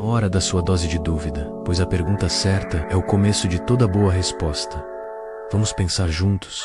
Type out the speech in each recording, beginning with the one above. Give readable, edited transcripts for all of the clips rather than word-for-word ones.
Hora da sua dose de dúvida, pois a pergunta certa é o começo de toda boa resposta. Vamos pensar juntos?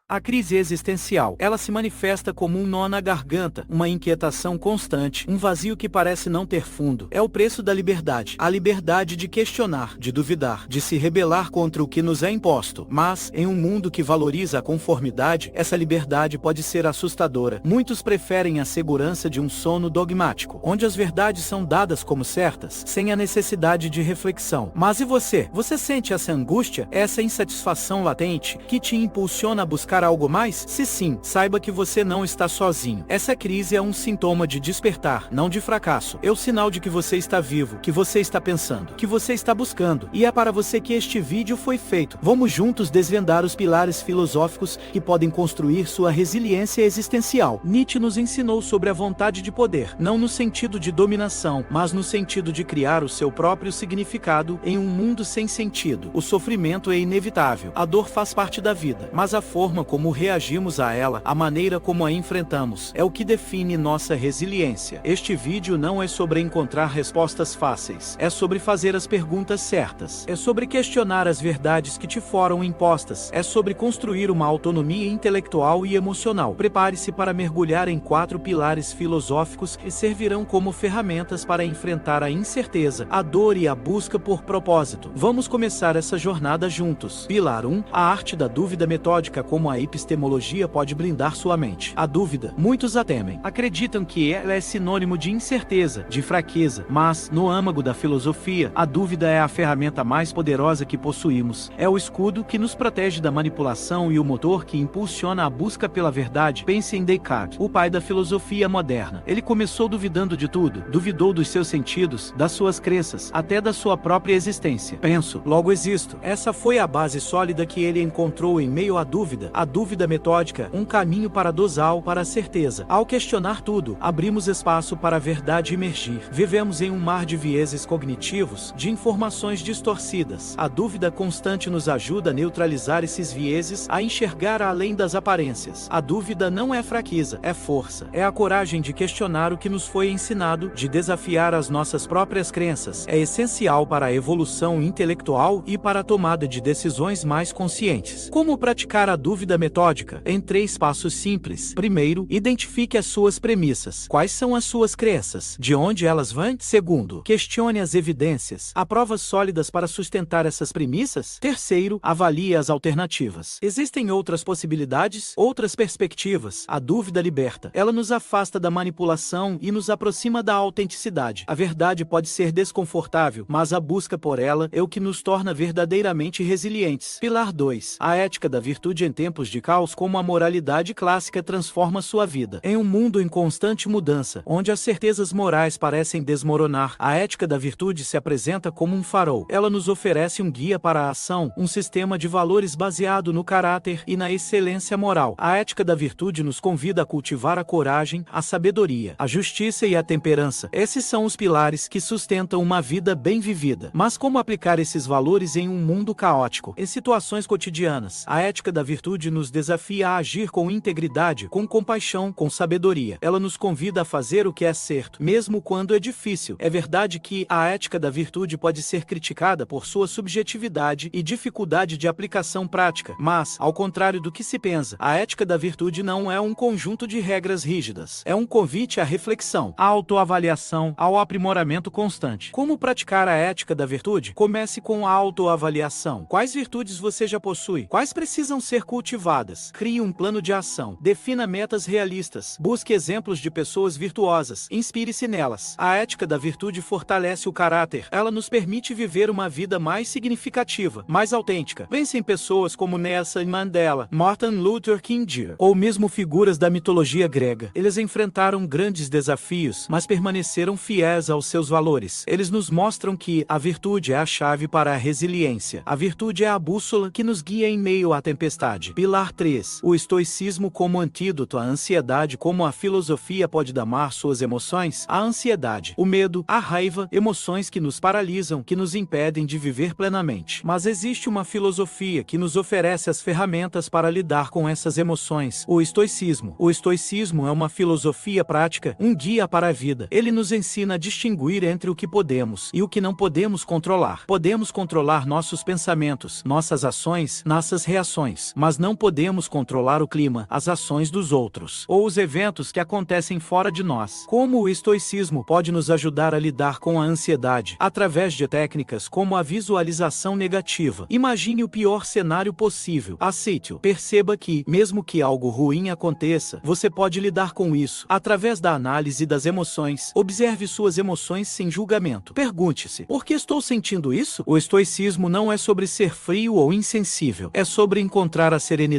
A crise existencial, ela se manifesta como um nó na garganta, uma inquietação constante, um vazio que parece não ter fundo. É o preço da liberdade, a liberdade de questionar, de duvidar, de se rebelar contra o que nos é imposto. Mas, em um mundo que valoriza a conformidade, essa liberdade pode ser assustadora. Muitos preferem a segurança de um sono dogmático, onde as verdades são dadas como certas, sem a necessidade de reflexão. Mas e você? Você sente essa angústia, essa insatisfação latente, que te impulsiona a buscar algo mais? Se sim, saiba que você não está sozinho. Essa crise é um sintoma de despertar, não de fracasso. É o sinal de que você está vivo, que você está pensando, que você está buscando. E é para você que este vídeo foi feito. Vamos juntos desvendar os pilares filosóficos que podem construir sua resiliência existencial. Nietzsche nos ensinou sobre a vontade de poder, não no sentido de dominação, mas no sentido de criar o seu próprio significado em um mundo sem sentido. O sofrimento é inevitável, a dor faz parte da vida, mas a forma como reagimos a ela, a maneira como a enfrentamos, é o que define nossa resiliência. Este vídeo não é sobre encontrar respostas fáceis, é sobre fazer as perguntas certas, é sobre questionar as verdades que te foram impostas, é sobre construir uma autonomia intelectual e emocional. Prepare-se para mergulhar em 4 pilares filosóficos que servirão como ferramentas para enfrentar a incerteza, a dor e a busca por propósito. Vamos começar essa jornada juntos. Pilar 1. A arte da dúvida metódica. Como a epistemologia pode blindar sua mente. A dúvida, muitos a temem. Acreditam que ela é sinônimo de incerteza, de fraqueza. Mas, no âmago da filosofia, a dúvida é a ferramenta mais poderosa que possuímos. É o escudo que nos protege da manipulação e o motor que impulsiona a busca pela verdade. Pense em Descartes, o pai da filosofia moderna. Ele começou duvidando de tudo. Duvidou dos seus sentidos, das suas crenças, até da sua própria existência. Penso, logo existo. Essa foi a base sólida que ele encontrou em meio à dúvida. A dúvida metódica, um caminho paradoxal para a certeza. Ao questionar tudo, abrimos espaço para a verdade emergir. Vivemos em um mar de vieses cognitivos, de informações distorcidas. A dúvida constante nos ajuda a neutralizar esses vieses, a enxergar além das aparências. A dúvida não é fraqueza, é força. É a coragem de questionar o que nos foi ensinado, de desafiar as nossas próprias crenças. É essencial para a evolução intelectual e para a tomada de decisões mais conscientes. Como praticar a dúvida metódica? Em 3 passos simples. Primeiro, identifique as suas premissas. Quais são as suas crenças? De onde elas vêm? Segundo, questione as evidências. Há provas sólidas para sustentar essas premissas? Terceiro, avalie as alternativas. Existem outras possibilidades? Outras perspectivas? A dúvida liberta. Ela nos afasta da manipulação e nos aproxima da autenticidade. A verdade pode ser desconfortável, mas a busca por ela é o que nos torna verdadeiramente resilientes. Pilar 2. A ética da virtude em tempos de caos. Como a moralidade clássica transforma sua vida. Em um mundo em constante mudança, onde as certezas morais parecem desmoronar, a ética da virtude se apresenta como um farol. Ela nos oferece um guia para a ação, um sistema de valores baseado no caráter e na excelência moral. A ética da virtude nos convida a cultivar a coragem, a sabedoria, a justiça e a temperança. Esses são os pilares que sustentam uma vida bem vivida. Mas como aplicar esses valores em um mundo caótico? Em situações cotidianas, a ética da virtude nos desafia a agir com integridade, com compaixão, com sabedoria. Ela nos convida a fazer o que é certo, mesmo quando é difícil. É verdade que a ética da virtude pode ser criticada por sua subjetividade e dificuldade de aplicação prática, mas, ao contrário do que se pensa, a ética da virtude não é um conjunto de regras rígidas. É um convite à reflexão, à autoavaliação, ao aprimoramento constante. Como praticar a ética da virtude? Comece com a autoavaliação. Quais virtudes você já possui? Quais precisam ser cultivadas? Crie um plano de ação. Defina metas realistas. Busque exemplos de pessoas virtuosas. Inspire-se nelas. A ética da virtude fortalece o caráter. Ela nos permite viver uma vida mais significativa, mais autêntica. Pense em pessoas como Nelson Mandela, Martin Luther King Jr., ou mesmo figuras da mitologia grega. Eles enfrentaram grandes desafios, mas permaneceram fiéis aos seus valores. Eles nos mostram que a virtude é a chave para a resiliência. A virtude é a bússola que nos guia em meio à tempestade. Pilar Pilar 3. O estoicismo como antídoto à ansiedade. Como a filosofia pode damar suas emoções? A ansiedade, o medo, a raiva, emoções que nos paralisam, que nos impedem de viver plenamente. Mas existe uma filosofia que nos oferece as ferramentas para lidar com essas emoções. O estoicismo. O estoicismo é uma filosofia prática, um guia para a vida. Ele nos ensina a distinguir entre o que podemos e o que não podemos controlar. Podemos controlar nossos pensamentos, nossas ações, nossas reações, mas não podemos controlar o clima, as ações dos outros, ou os eventos que acontecem fora de nós. Como o estoicismo pode nos ajudar a lidar com a ansiedade? Através de técnicas como a visualização negativa. Imagine o pior cenário possível. Aceite-o. Perceba que, mesmo que algo ruim aconteça, você pode lidar com isso. Através da análise das emoções, observe suas emoções sem julgamento. Pergunte-se: por que estou sentindo isso? O estoicismo não é sobre ser frio ou insensível. É sobre encontrar a serenidade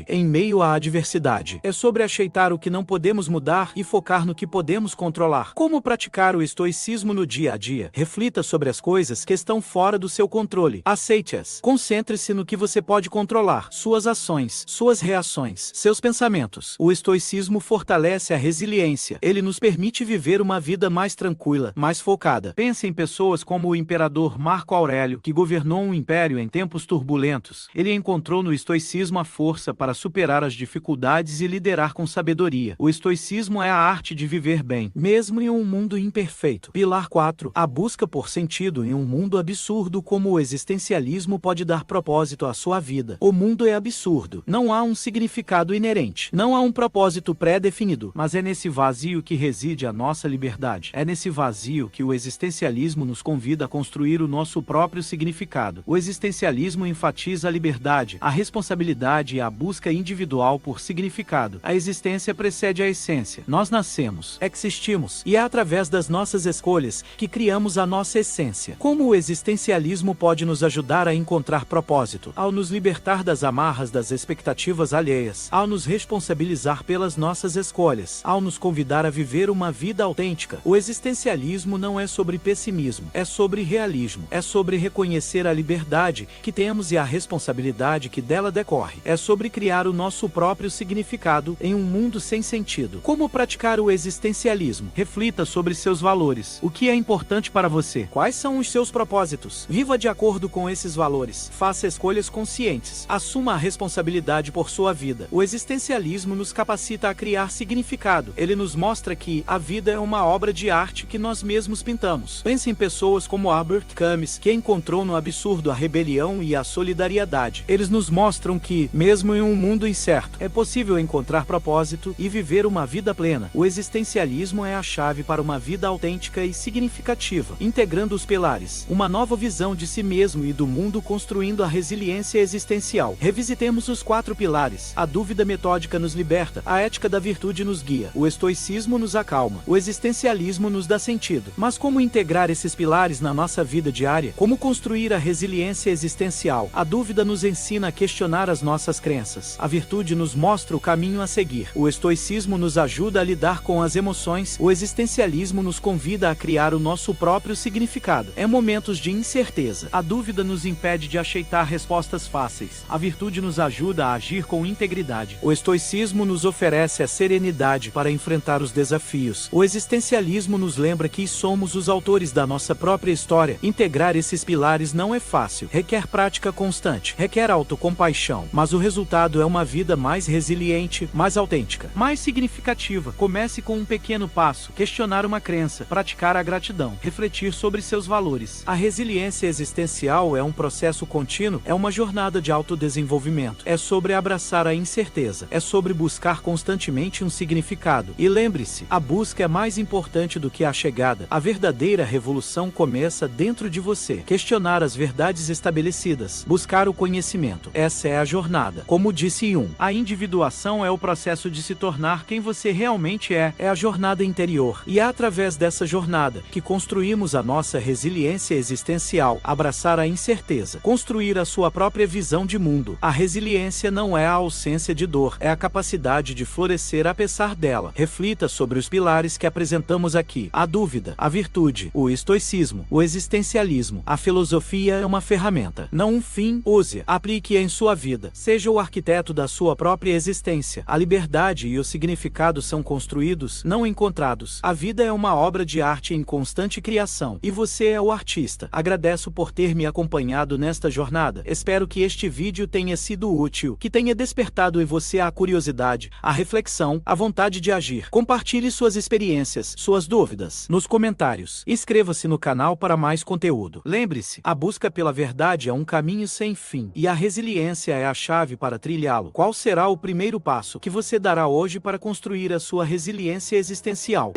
em meio à adversidade. É sobre aceitar o que não podemos mudar e focar no que podemos controlar. Como praticar o estoicismo no dia a dia? Reflita sobre as coisas que estão fora do seu controle. Aceite-as. Concentre-se no que você pode controlar: suas ações, suas reações, seus pensamentos. O estoicismo fortalece a resiliência. Ele nos permite viver uma vida mais tranquila, mais focada. Pense em pessoas como o imperador Marco Aurélio, que governou um império em tempos turbulentos. Ele encontrou no estoicismo a força para superar as dificuldades e liderar com sabedoria. O estoicismo é a arte de viver bem, mesmo em um mundo imperfeito. Pilar 4. A busca por sentido em um mundo absurdo. Como o existencialismo pode dar propósito à sua vida? O mundo é absurdo. Não há um significado inerente. Não há um propósito pré-definido. Mas é nesse vazio que reside a nossa liberdade. É nesse vazio que o existencialismo nos convida a construir o nosso próprio significado. O existencialismo enfatiza a liberdade, a responsabilidade e a busca individual por significado. A existência precede a essência. Nós nascemos, existimos, e é através das nossas escolhas que criamos a nossa essência. Como o existencialismo pode nos ajudar a encontrar propósito? Ao nos libertar das amarras das expectativas alheias, ao nos responsabilizar pelas nossas escolhas, ao nos convidar a viver uma vida autêntica. O existencialismo não é sobre pessimismo, é sobre realismo, é sobre reconhecer a liberdade que temos e a responsabilidade que dela decorre. É sobre criar o nosso próprio significado em um mundo sem sentido. Como praticar o existencialismo? Reflita sobre seus valores. O que é importante para você? Quais são os seus propósitos? Viva de acordo com esses valores. Faça escolhas conscientes. Assuma a responsabilidade por sua vida. O existencialismo nos capacita a criar significado. Ele nos mostra que a vida é uma obra de arte que nós mesmos pintamos. Pense em pessoas como Albert Camus, que encontrou no absurdo a rebelião e a solidariedade. Eles nos mostram que, mesmo em um mundo incerto, é possível encontrar propósito e viver uma vida plena. O existencialismo é a chave para uma vida autêntica e significativa, integrando os pilares: uma nova visão de si mesmo e do mundo, construindo a resiliência existencial. Revisitemos os 4 pilares. A dúvida metódica nos liberta, a ética da virtude nos guia, o estoicismo nos acalma, o existencialismo nos dá sentido. Mas como integrar esses pilares na nossa vida diária? Como construir a resiliência existencial? A dúvida nos ensina a questionar as nossas crenças. A virtude nos mostra o caminho a seguir. O estoicismo nos ajuda a lidar com as emoções. O existencialismo nos convida a criar o nosso próprio significado. Em momentos de incerteza, a dúvida nos impede de aceitar respostas fáceis. A virtude nos ajuda a agir com integridade. O estoicismo nos oferece a serenidade para enfrentar os desafios. O existencialismo nos lembra que somos os autores da nossa própria história. Integrar esses pilares não é fácil. Requer prática constante. Requer autocompaixão. Mas o resultado é uma vida mais resiliente, mais autêntica, mais significativa. Comece com um pequeno passo. Questionar uma crença. Praticar a gratidão. Refletir sobre seus valores. A resiliência existencial é um processo contínuo. É uma jornada de autodesenvolvimento. É sobre abraçar a incerteza. É sobre buscar constantemente um significado. E lembre-se, a busca é mais importante do que a chegada. A verdadeira revolução começa dentro de você. Questionar as verdades estabelecidas. Buscar o conhecimento. Essa é a jornada. Como disse Jung, a individuação é o processo de se tornar quem você realmente é. É a jornada interior. E é através dessa jornada que construímos a nossa resiliência existencial. Abraçar a incerteza. Construir a sua própria visão de mundo. A resiliência não é a ausência de dor. É a capacidade de florescer apesar dela. Reflita sobre os pilares que apresentamos aqui. A dúvida, a virtude, o estoicismo, o existencialismo. A filosofia é uma ferramenta, não um fim. Use-a, aplique-a em sua vida. Seja Seja o arquiteto da sua própria existência. A liberdade e o significado são construídos, não encontrados. A vida é uma obra de arte em constante criação, e você é o artista. Agradeço por ter me acompanhado nesta jornada. Espero que este vídeo tenha sido útil, que tenha despertado em você a curiosidade, a reflexão, a vontade de agir. Compartilhe suas experiências, suas dúvidas nos comentários. Inscreva-se no canal para mais conteúdo. Lembre-se, a busca pela verdade é um caminho sem fim, e a resiliência é a chave para trilhá-lo. Qual será o primeiro passo que você dará hoje para construir a sua resiliência existencial?